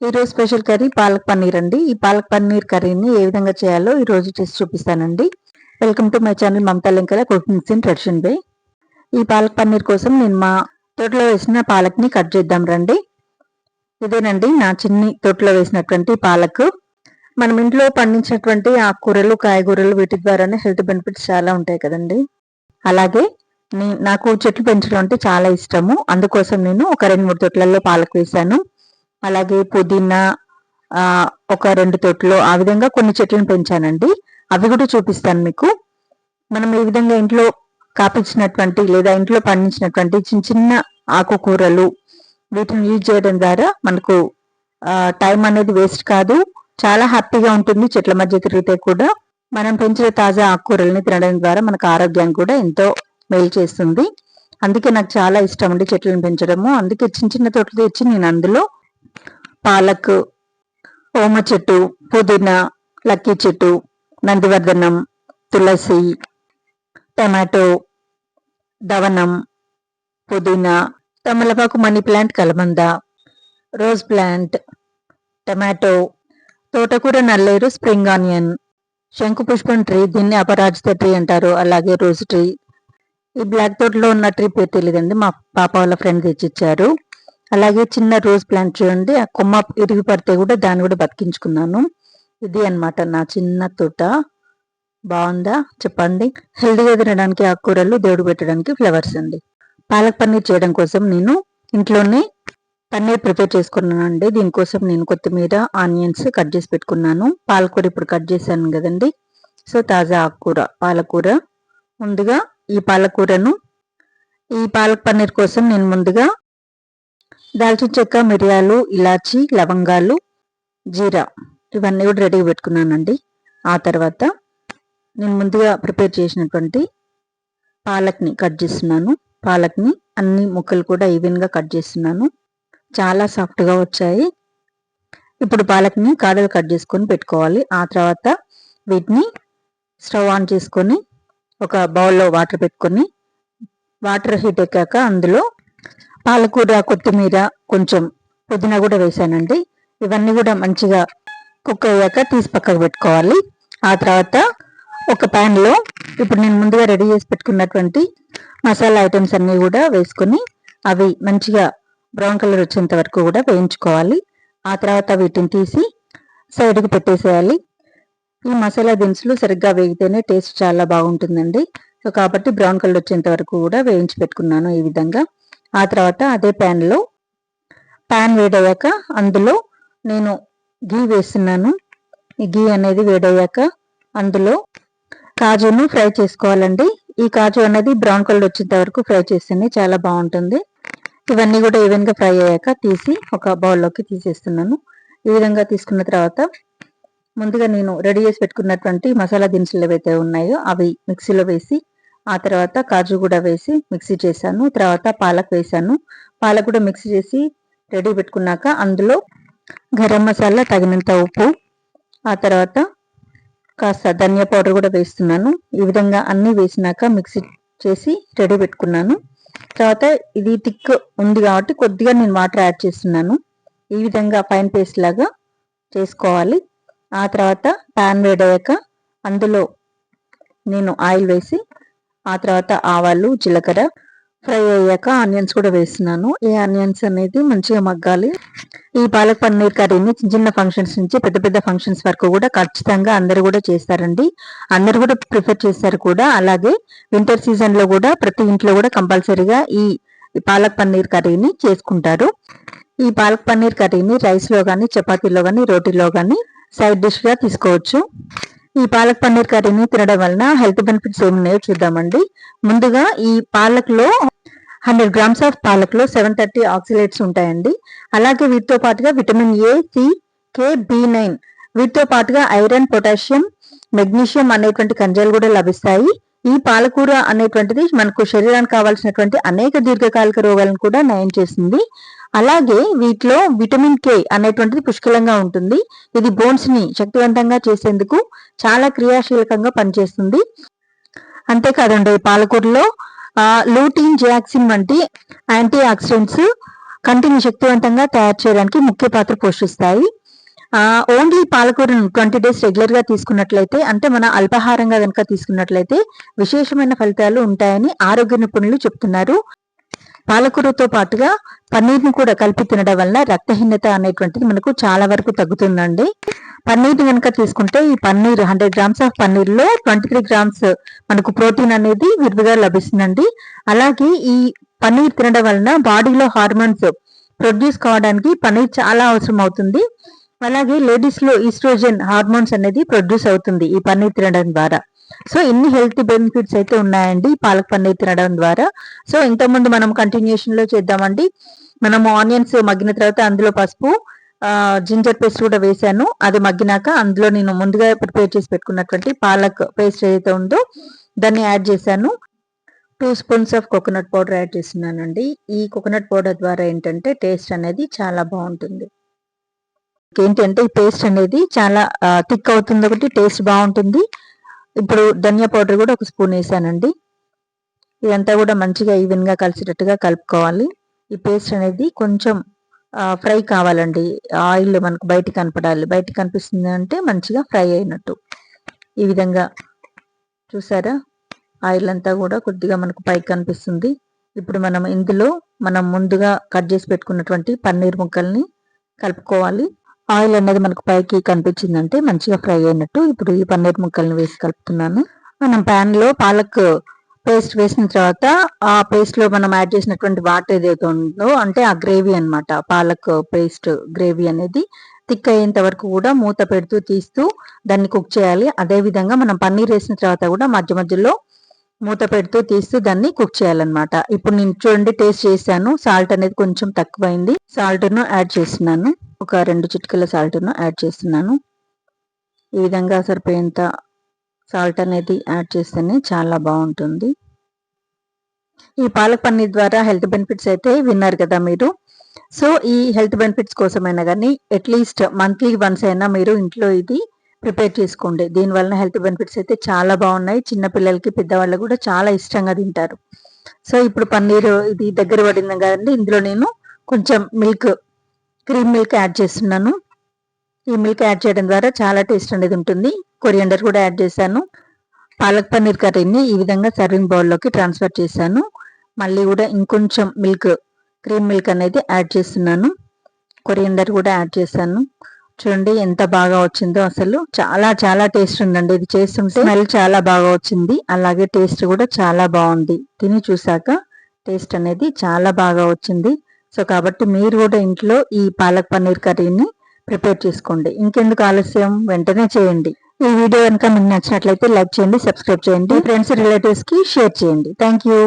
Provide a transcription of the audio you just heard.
ఈరోజు special curry palak paneer అండి. ఈ పాలక్ పన్నీర్ కర్రీని ఏ విధంగా చేయాలో ఈరోజు చేసి చూపిస్తానండి. Welcome to my channel Mamatha Linkala cookings in tradition way. ఈ పాలక్ పన్నీర్ కోసం నేను మా తోటలో వేసిన పాలక్ని కట్ చేద్దాం రండి. ఇదేనండి నా చిన్ని తోటలో వేసినటువంటి పాలక్. మనం ఇంట్లో పండించినటువంటి ఆకుకూరలు, కాయగూరలు వీటి ద్వారానే హెల్త్ బెనిఫిట్స్ చాలా ఉంటాయి కదండి. అలాగే నాకు చెట్లు పెంచడం అంటే చాలా ఇష్టము. అందుకోసం నేను ఒక 2-3 తోటలలో పాలక్ వేశాను. అలాగే పుదీనా ఒక 2 తొట్లు ఆ విధంగా కొన్ని చెట్లను పెంచానండి. అవి కూడా చూపిస్తాను మీకు. మనం ఈ విధంగా ఇంట్లో కాపించినటువంటి లేదా ఇంట్లో పండించినటువంటి చిన్న చిన్న ఆకుకూరలు వీటిని యూజ్ చేయడం ద్వారా మనకు టైం అనేది వేస్ట్ కాదు, చాలా హ్యాపీగా ఉంటుంది. చెట్ల మధ్య తిరిగితే కూడా మనం పెంచిన తాజా ఆకుకూరల్ని తినడం ద్వారా మనకు ఆరోగ్యాన్ని కూడా ఎంతో మేలు చేస్తుంది. అందుకే నాకు చాలా ఇష్టం అండి చెట్లను పెంచడము. అందుకే చిన్న చిన్న తోటలు తెచ్చి నేను అందులో పాలక్, ఓమ చెట్టు, పుదీనా, లక్కీ చెట్టు, నందివర్ధనం, తులసి, టమాటో, దవనం, పుదీనా, తమలపాకు, మనీ ప్లాంట్, కలబంద, రోజ్ ప్లాంట్, టమాటో, తోటకూర, నల్లేరు, స్ప్రింగ్ ఆనియన్, శంకుపుష్పం ట్రీ, దీన్ని అపరాజిత ట్రీ అంటారు. అలాగే రోజ్ ట్రీ. ఈ బ్లాక్ తోటలో ఉన్న ట్రీ పేరు తెలియదండి, మా పాప వాళ్ళ ఫ్రెండ్ తెచ్చిచ్చారు. అలాగే చిన్న రోజ్ ప్లాంట్ చూడండి, ఆ కొమ్మ ఇరిగి పడితే కూడా దాన్ని కూడా బతికించుకున్నాను. ఇది అన్నమాట నా చిన్న తోట. బాగుందా చెప్పండి. హెల్తీగా తినడానికి ఆకుకూరలు, దేవుడు పెట్టడానికి ఫ్లవర్స్ అండి. పాలక్ పన్నీర్ చేయడం కోసం నేను ఇంట్లోనే పన్నీర్ ప్రిపేర్ చేసుకున్నానండి. దీనికోసం నేను కొత్తిమీర, ఆనియన్స్ కట్ చేసి పెట్టుకున్నాను. పాలకూర ఇప్పుడు కట్ చేశాను కదండి. సో తాజా ఆకుకూర పాలకూర. ముందుగా ఈ పాలక్ పన్నీర్ కోసం నేను ముందుగా దాల్చిన చెక్క, మిరియాలు, ఇలాచి, లవంగాలు, జీరా ఇవన్నీ కూడా రెడీగా పెట్టుకున్నానండి. ఆ తర్వాత నేను ముందుగా ప్రిపేర్ చేసినటువంటి పాలక్ని కట్ చేస్తున్నాను. పాలక్ని అన్ని ముక్కలు కూడా ఈవెన్గా కట్ చేస్తున్నాను. చాలా సాఫ్ట్గా వచ్చాయి. ఇప్పుడు పాలక్ని కాడలు కట్ చేసుకొని పెట్టుకోవాలి. ఆ తర్వాత వీటిని స్టవ్ ఆన్ చేసుకొని ఒక బౌల్లో వాటర్ పెట్టుకొని, వాటర్ హీట్ ఎక్కాక అందులో పాలకూర, కొత్తిమీర, కొంచెం పుదీనా కూడా వేసానండి. ఇవన్నీ కూడా మంచిగా కుక్ అయ్యాక తీసి పక్కకు పెట్టుకోవాలి. ఆ తర్వాత ఒక ప్యాన్లో ఇప్పుడు నేను ముందుగా రెడీ చేసి పెట్టుకున్నటువంటి మసాలా ఐటమ్స్ అన్నీ కూడా వేసుకొని అవి మంచిగా బ్రౌన్ కలర్ వచ్చేంత వరకు కూడా వేయించుకోవాలి. ఆ తర్వాత వీటిని తీసి సైడ్కి పెట్టేసేయాలి. ఈ మసాలా దినుసులు సరిగ్గా వేగితేనే టేస్ట్ చాలా బాగుంటుందండి. సో కాబట్టి బ్రౌన్ కలర్ వచ్చేంత వరకు కూడా వేయించి పెట్టుకున్నాను ఈ విధంగా. ఆ తర్వాత అదే ప్యాన్ వేడయ్యాక అందులో నేను గీ వేస్తున్నాను. ఈ గీ అనేది వేడయ్యాక అందులో కాజును ఫ్రై చేసుకోవాలండి. ఈ కాజు అనేది బ్రౌన్ కలర్ వచ్చేంత వరకు ఫ్రై చేస్తేనే చాలా బాగుంటుంది. ఇవన్నీ కూడా ఈవెన్గా ఫ్రై అయ్యాక తీసి ఒక బౌల్లోకి తీసేస్తున్నాను. ఈ విధంగా తీసుకున్న తర్వాత ముందుగా నేను రెడీ చేసి పెట్టుకున్నటువంటి మసాలా దినుసులు ఏవైతే ఉన్నాయో అవి మిక్సీలో వేసి, ఆ తర్వాత కాజు కూడా వేసి మిక్సీ చేశాను. తర్వాత పాలక్ వేసాను. పాలక్ కూడా మిక్సీ చేసి రెడీ పెట్టుకున్నాక అందులో గరం మసాలా, తగినంత ఉప్పు, ఆ తర్వాత కాస్త ధనియా పౌడర్ కూడా వేస్తున్నాను. ఈ విధంగా అన్నీ వేసినాక మిక్సీ చేసి రెడీ పెట్టుకున్నాను. తర్వాత ఇది థిక్ ఉంది కాబట్టి కొద్దిగా నేను వాటర్ యాడ్ చేస్తున్నాను. ఈ విధంగా ఫైన్ పేస్ట్ లాగా చేసుకోవాలి. ఆ తర్వాత ప్యాన్ వేడయ్యాక అందులో నేను ఆయిల్ వేసి, ఆ తర్వాత ఆవాలు, జీలకర్ర ఫ్రై అయ్యాక ఆనియన్స్ కూడా వేస్తున్నాను. ఈ ఆనియన్స్ అనేది మంచిగా మగ్గాలి. ఈ పాలక్ పన్నీర్ కర్రీని చిన్న చిన్న ఫంక్షన్స్ నుంచి పెద్ద పెద్ద ఫంక్షన్స్ వరకు కూడా ఖచ్చితంగా అందరూ కూడా చేస్తారండి. అందరూ కూడా ప్రిఫర్ చేస్తారు కూడా. అలాగే వింటర్ సీజన్లో కూడా ప్రతి ఇంట్లో కూడా కంపల్సరీగా ఈ పాలక్ పన్నీర్ కర్రీని చేసుకుంటారు. ఈ పాలక్ పన్నీర్ కర్రీని రైస్లో కానీ, చపాతీలో కానీ, రోటీలో కానీ సైడ్ డిష్గా తీసుకోవచ్చు. ఈ పాలక్ పన్నీర్ కర్రీని తినడం వలన హెల్త్ బెనిఫిట్స్ ఏమున్నాయో చూద్దామండి. ముందుగా ఈ పాలక్లో 100 grams ఆఫ్ పాలక్లో 730 ఆక్సిలేట్స్ ఉంటాయండి. అలాగే వీటితో పాటుగా vitamin A, C, K, B9 వీటితో పాటుగా ఐరన్, పొటాషియం, మెగ్నీషియం అనేటువంటి ఖనిజాలు కూడా లభిస్తాయి. ఈ పాలకూర అనేటువంటిది మనకు శరీరానికి కావాల్సినటువంటి అనేక దీర్ఘకాలిక రోగాలను కూడా నయం చేస్తుంది. అలాగే వీటిలో విటమిన్ కే అనేటువంటిది పుష్కలంగా ఉంటుంది. ఇది బోన్స్ ని శక్తివంతంగా చేసేందుకు చాలా క్రియాశీలకంగా పనిచేస్తుంది. అంతేకాదండి పాలకూరలో లూటిన్, జియాక్సిన్ వంటి యాంటీ ఆక్సిడెంట్స్ కంటిని శక్తివంతంగా తయారు చేయడానికి ముఖ్య పాత్ర పోషిస్తాయి. ఓన్లీ పాలకూరను 20 days రెగ్యులర్ గా తీసుకున్నట్లయితే, అంటే మన అల్పాహారంగా కనుక తీసుకున్నట్లయితే విశేషమైన ఫలితాలు ఉంటాయని ఆరోగ్య నిపుణులు చెప్తున్నారు. పాలకూరతో పాటుగా పన్నీర్ని కూడా కలిపి తినడం వల్ల రక్తహీనత అనేటువంటిది మనకు చాలా వరకు తగ్గుతుందండి. పన్నీర్ని కనుక తీసుకుంటే ఈ పన్నీర్ 100 grams ఆఫ్ పన్నీర్లో 23 grams మనకు ప్రోటీన్ అనేది విరివిగా లభిస్తుందండి. అలాగే ఈ పన్నీర్ తినడం వలన బాడీలో హార్మోన్స్ ప్రొడ్యూస్ కావడానికి పన్నీర్ చాలా అవసరం అవుతుంది. అలాగే లేడీస్ లో ఈస్ట్రోజన్ హార్మోన్స్ అనేది ప్రొడ్యూస్ అవుతుంది ఈ పన్నీర్ తినడం ద్వారా. సో ఇన్ని హెల్త్ బెనిఫిట్స్ అయితే ఉన్నాయండి పాలక్ పన్నీర్ తినడం ద్వారా. సో ఇంతకుముందు మనం కంటిన్యూషన్ లో చేద్దామండి. మనము ఆనియన్స్ మగ్గిన తర్వాత అందులో పసుపు, జింజర్ పేస్ట్ కూడా వేసాను. అది మగ్గినాక అందులో నేను ముందుగా ప్రిపేర్ చేసి పెట్టుకున్నటువంటి పాలక్ పేస్ట్ ఏదైతే ఉందో దాన్ని యాడ్ చేశాను. 2 spoons of coconut powder add చేస్తున్నానండి. ఈ కోకోనట్ పౌడర్ ద్వారా ఏంటంటే టేస్ట్ అనేది చాలా బాగుంటుంది. ఏంటంటే ఈ పేస్ట్ అనేది చాలా థిక్ అవుతుంది, ఒకటి టేస్ట్ బాగుంటుంది. ఇప్పుడు ధనియా పౌడర్ కూడా 1 spoon వేసానండి. ఇదంతా కూడా మంచిగా ఈవెన్ గా కలిసేటట్టుగా కలుపుకోవాలి. ఈ పేస్ట్ అనేది కొంచెం ఫ్రై కావాలండి. ఆయిల్ మనకు బయటికి కనపడాలి. బయటికి కనిపిస్తుంది అంటే మంచిగా ఫ్రై అయినట్టు. ఈ విధంగా చూసారా, ఆయిల్ అంతా కూడా కొద్దిగా మనకు పైకి కనిపిస్తుంది. ఇప్పుడు మనం ముందుగా కట్ చేసి పెట్టుకున్నటువంటి పన్నీర్ ముక్కల్ని కలుపుకోవాలి. ఆయిల్ అనేది మనకు పైకి కనిపించిందంటే మంచిగా ఫ్రై అయినట్టు. ఇప్పుడు ఈ పన్నీర్ ముక్కల్ని వేసి కలుపుతున్నాను. మనం ప్యాన్ లో పాలక్ పేస్ట్ వేసిన తర్వాత ఆ పేస్ట్ లో మనం యాడ్ చేసినటువంటి వాటర్ ఏదైతే ఉందో, అంటే ఆ గ్రేవీ అన్నమాట, పాలక్ పేస్ట్ గ్రేవీ అనేది థిక్ అయ్యేంత వరకు కూడా మూత పెడుతూ తీస్తూ దాన్ని కుక్ చేయాలి. అదే విధంగా మనం పన్నీర్ వేసిన తర్వాత కూడా మధ్య మధ్యలో మూత పెడుతూ తీస్తూ దాన్ని కుక్ చేయాలన్నమాట. ఇప్పుడు నేను చూడండి టేస్ట్ చేశాను. సాల్ట్ అనేది కొంచెం తక్కువైంది. సాల్ట్ను యాడ్ చేస్తున్నాను. ఒక 2 చిటికల సాల్ట్ను యాడ్ చేస్తున్నాను. ఈ విధంగా సరిపోయేంత సాల్ట్ అనేది యాడ్ చేస్తేనే చాలా బాగుంటుంది. ఈ పాలక్ పన్నీర్ ద్వారా హెల్త్ బెనిఫిట్స్ అయితే విన్నారు కదా మీరు. సో ఈ హెల్త్ బెనిఫిట్స్ కోసమైనా కానీ అట్లీస్ట్ మంత్లీ వన్స్ అయినా మీరు ఇంట్లో ఇది ప్రిపేర్ చేసుకోండి. దీనివల్ల హెల్త్ బెనిఫిట్స్ అయితే చాలా బాగున్నాయి. చిన్నపిల్లలకి పెద్దవాళ్ళకి కూడా చాలా ఇష్టంగా తింటారు. సో ఇప్పుడు పన్నీర్ ఇది దగ్గర పడింది కదండి, ఇందులో నేను కొంచెం క్రీమ్ మిల్క్ యాడ్ చేస్తున్నాను. ఈ మిల్క్ యాడ్ చేయడం ద్వారా చాలా టేస్ట్ అనేది ఉంటుంది. కొరియండర్ కూడా యాడ్ చేశాను. పాలక్ పన్నీర్ కర్రీని ఈ విధంగా సర్వింగ్ బౌల్లోకి ట్రాన్స్ఫర్ చేశాను. మళ్ళీ కూడా ఇంకొంచెం క్రీమ్ మిల్క్ అనేది యాడ్ చేస్తున్నాను. కొరియండర్ కూడా యాడ్ చేశాను. చూడండి ఎంత బాగా వచ్చిందో, అసలు చాలా చాలా టేస్ట్ ఉందండి. ఇది చేస్తుంటే స్మెల్ చాలా బాగా వచ్చింది, అలాగే టేస్ట్ కూడా చాలా బాగుంది. తిని చూసాక టేస్ట్ అనేది చాలా బాగా వచ్చింది. సో కాబట్టి మీరు కూడా ఇంట్లో ఈ పాలక్ పన్నీర్ కర్రీని ప్రిపేర్ చేసుకోండి. ఇంకెందుకు ఆలస్యం, వెంటనే చేయండి. ఈ వీడియో కనుక మీకు నచ్చినట్లయితే లైక్ చేయండి, సబ్స్క్రైబ్ చేయండి, ఫ్రెండ్స్ రిలేటివ్స్ కి షేర్ చేయండి. Thank you.